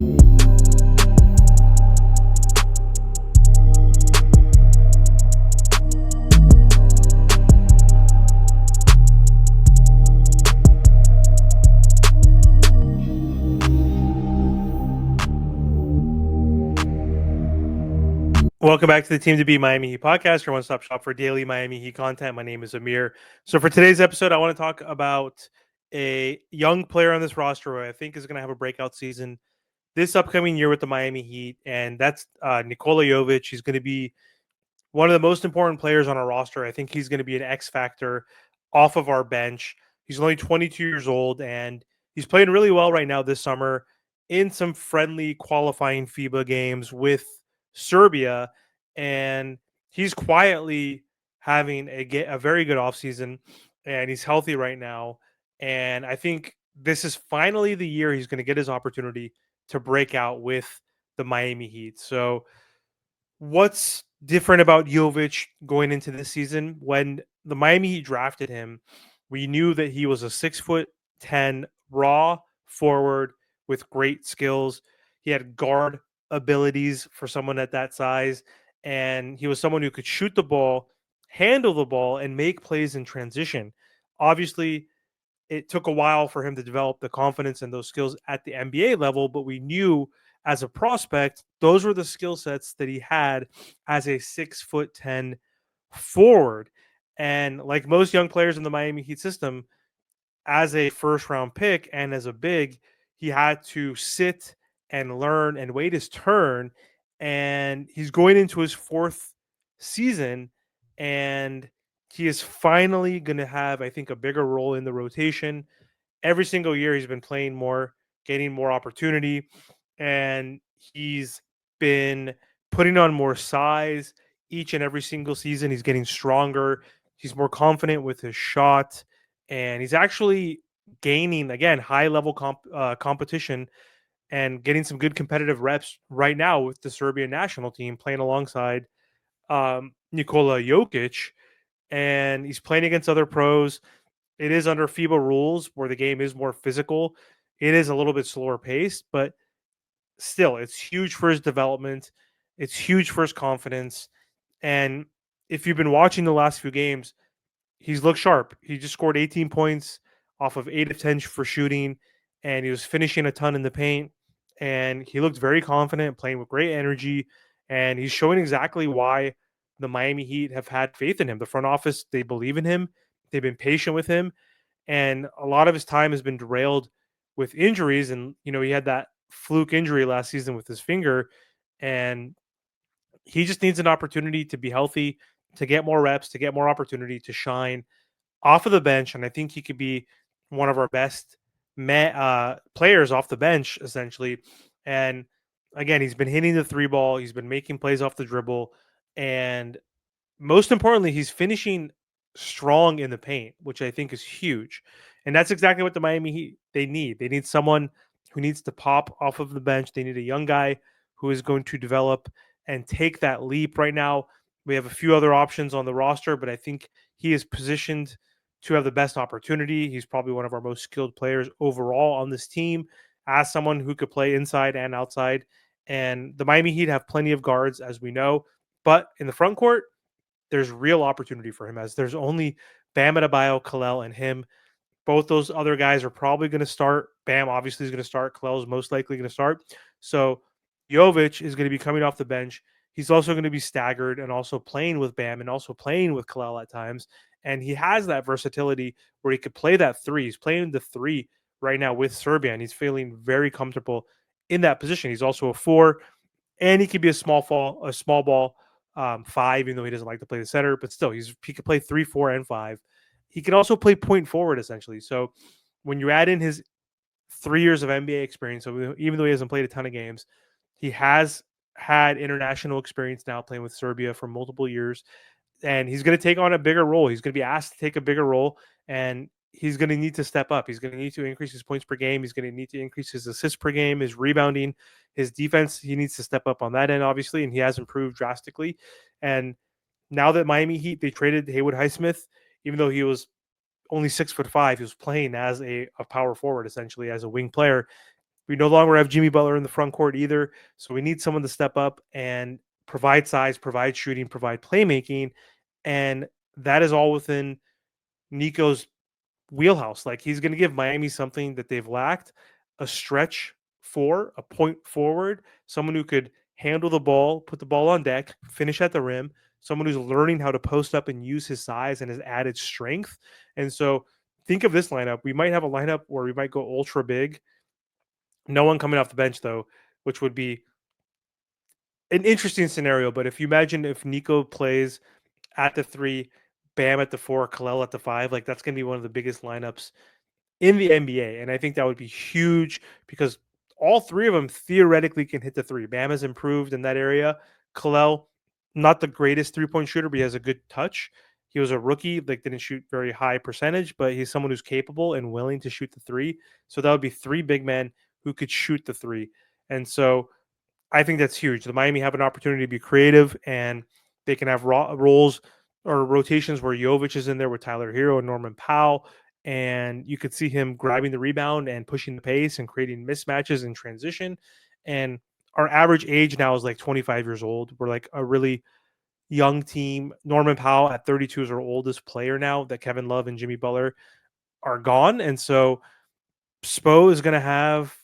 Welcome back to the Team to Be Miami Heat podcast, your one-stop shop for daily Miami Heat content. My name is Amir. So for today's episode, I want to talk about a young player on this roster who I think is going to have a breakout season this upcoming year with the Miami Heat, and that's Nikola Jović. He's going to be one of the most important players on our roster. I think he's going to be an X factor off of our bench. He's only 22 years old, and he's playing really well right now this summer in some friendly qualifying FIBA games with Serbia, and he's quietly having a very good offseason, and he's healthy right now. And I think this is finally the year he's going to get his opportunity to break out with the Miami Heat. So what's different about Jović going into this season? When the Miami Heat drafted him, we knew that he was a 6'10" raw forward with great skills. He had guard abilities for someone at that size, and he was someone who could shoot the ball, handle the ball, and make plays in transition. Obviously, it took a while for him to develop the confidence and those skills at the NBA level, but we knew as a prospect, those were the skill sets that he had as a 6'10" forward. And like most young players in the Miami Heat system, as a first round pick and as a big, he had to sit and learn and wait his turn. And he's going into his fourth season, and he is finally going to have, I think, a bigger role in the rotation. Every single year, he's been playing more, getting more opportunity, and he's been putting on more size each and every single season. He's getting stronger. He's more confident with his shot, and he's actually gaining again high level competition and getting some good competitive reps right now with the Serbian national team, playing alongside Nikola Jokic, and he's playing against other pros. It is under FIBA rules where the game is more physical. It is a little bit slower paced, but still, it's huge for his development. It's huge for his confidence. And if you've been watching the last few games, he's looked sharp. He just scored 18 points off of 8 of 10 for shooting, and he was finishing a ton in the paint. And he looked very confident, playing with great energy. And he's showing exactly why the Miami Heat have had faith in him. The front office, they believe in him. They've been patient with him. And a lot of his time has been derailed with injuries. And, he had that fluke injury last season with his finger. And he just needs an opportunity to be healthy, to get more reps, to get more opportunity to shine off of the bench. And I think he could be one of our best players off the bench, essentially. And again, he's been hitting the three ball, he's been making plays off the dribble. And most importantly, he's finishing strong in the paint, which I think is huge. And that's exactly what the Miami Heat they need. They need someone who needs to pop off of the bench. They need a young guy who is going to develop and take that leap. Right now, we have a few other options on the roster, but I think he is positioned to have the best opportunity. He's probably one of our most skilled players overall on this team, as someone who could play inside and outside. And the Miami Heat have plenty of guards, as we know, but in the front court, there's real opportunity for him, as there's only Bam Adebayo, Kalel, and him. Both those other guys are probably going to start. Bam obviously is going to start. Kalel is most likely going to start. So Jović is going to be coming off the bench. He's also going to be staggered and also playing with Bam and also playing with Kalel at times. And he has that versatility where he could play that three. He's playing the three right now with Serbia, and he's feeling very comfortable in that position. He's also a four, and he could be a small ball five, even though he doesn't like to play the center. But still, he could play 3, 4, and 5. He can also play point forward, essentially. So when you add in his 3 years of NBA experience, so even though he hasn't played a ton of games, he has had international experience now playing with Serbia for multiple years, and he's going to take on a bigger role. He's going to be asked to take a bigger role, and he's going to need to step up. He's going to need to increase his points per game. He's going to need to increase his assists per game, his rebounding, his defense. He needs to step up on that end, obviously, and he has improved drastically. And now that Miami Heat, they traded Haywood Highsmith, even though he was only 6'5", he was playing as a power forward, essentially as a wing player. We no longer have Jimmy Butler in the front court either. So we need someone to step up and provide size, provide shooting, provide playmaking. And that is all within Nico's wheelhouse. Like he's going to give Miami something that they've lacked, a stretch four, a point forward, someone who could handle the ball, put the ball on deck, finish at the rim, someone who's learning how to post up and use his size and his added strength. And so think of this lineup. We might have a lineup where we might go ultra big. No one coming off the bench though, which would be an interesting scenario. But if you imagine if Nico plays at the three, Bam at the four, Kalel at the five, like that's going to be one of the biggest lineups in the NBA. And I think that would be huge because all three of them theoretically can hit the three. Bam has improved in that area. Kalel, not the greatest 3-point shooter, but he has a good touch. He was a rookie, like didn't shoot very high percentage, but he's someone who's capable and willing to shoot the three. So that would be three big men who could shoot the three. And so I think that's huge. The Miami have an opportunity to be creative and they can have roles or rotations where Jović is in there with Tyler Hero and Norman Powell. And you could see him grabbing the rebound and pushing the pace and creating mismatches in transition. And our average age now is like 25 years old. We're like a really young team. Norman Powell at 32 is our oldest player now that Kevin Love and Jimmy Butler are gone. And so Spo is going to have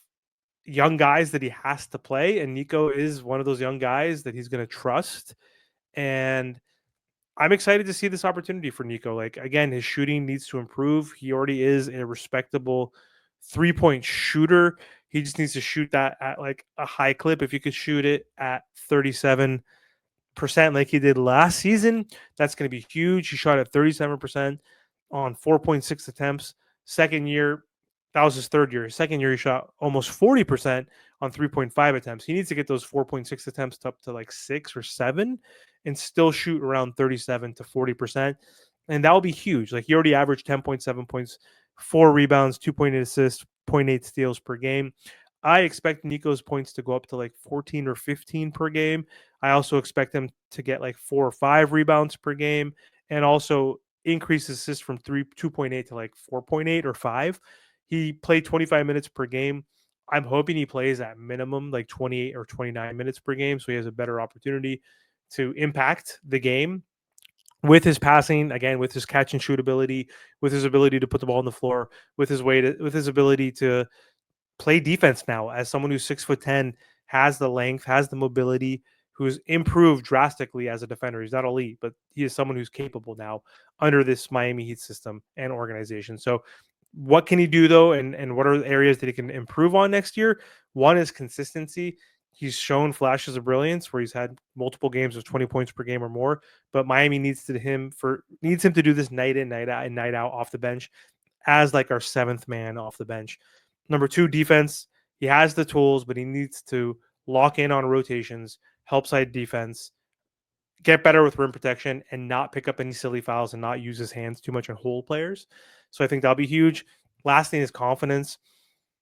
young guys that he has to play, and Nico is one of those young guys that he's going to trust. And I'm excited to see this opportunity for Nico. Like again, his shooting needs to improve. He already is a respectable 3-point shooter. He just needs to shoot that at like a high clip. If you could shoot it at 37% like he did last season, that's going to be huge. He shot at 37% on 4.6 attempts. Second year, that was his third year. Second year, he shot almost 40% on 3.5 attempts. He needs to get those 4.6 attempts up to like 6 or 7 and still shoot around 37 to 40%. And that will be huge. Like he already averaged 10.7 points, 4 rebounds, 2.8 assists, zero point 0.8 steals per game. I expect Nico's points to go up to like 14 or 15 per game. I also expect him to get like 4 or 5 rebounds per game and also increase assists from 2.8 to like 4.8 or 5. He played 25 minutes per game. I'm hoping he plays at minimum like 28 or 29 minutes per game so he has a better opportunity to impact the game with his passing, again, with his catch and shoot ability, with his ability to put the ball on the floor, with his weight, with his ability to play defense now as someone who's 6'10", has the length, has the mobility, who's improved drastically as a defender. He's not elite, but he is someone who's capable now under this Miami Heat system and organization. So what can he do though? And what are the areas that he can improve on next year? One is consistency. He's shown flashes of brilliance where he's had multiple games of 20 points per game or more, but Miami needs him to do this night in, night out, and night out off the bench as like our seventh man off the bench. Number two, defense. He has the tools, but he needs to lock in on rotations, help side defense, get better with rim protection, and not pick up any silly fouls and not use his hands too much on hold players. So I think that'll be huge. Last thing is confidence.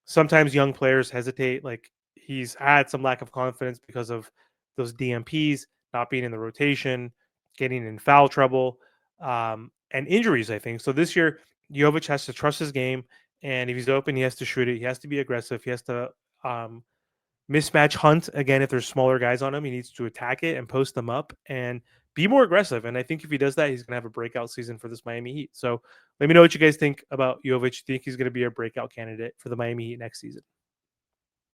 Sometimes young players hesitate. Like he's had some lack of confidence because of those DMPs, not being in the rotation, getting in foul trouble, and injuries, I think. So this year, Jović has to trust his game. And if he's open, he has to shoot it. He has to be aggressive. He has to mismatch hunt. Again, if there's smaller guys on him, he needs to attack it and post them up and be more aggressive. And I think if he does that, he's going to have a breakout season for this Miami Heat. So let me know what you guys think about Jović. Do you think he's going to be a breakout candidate for the Miami Heat next season?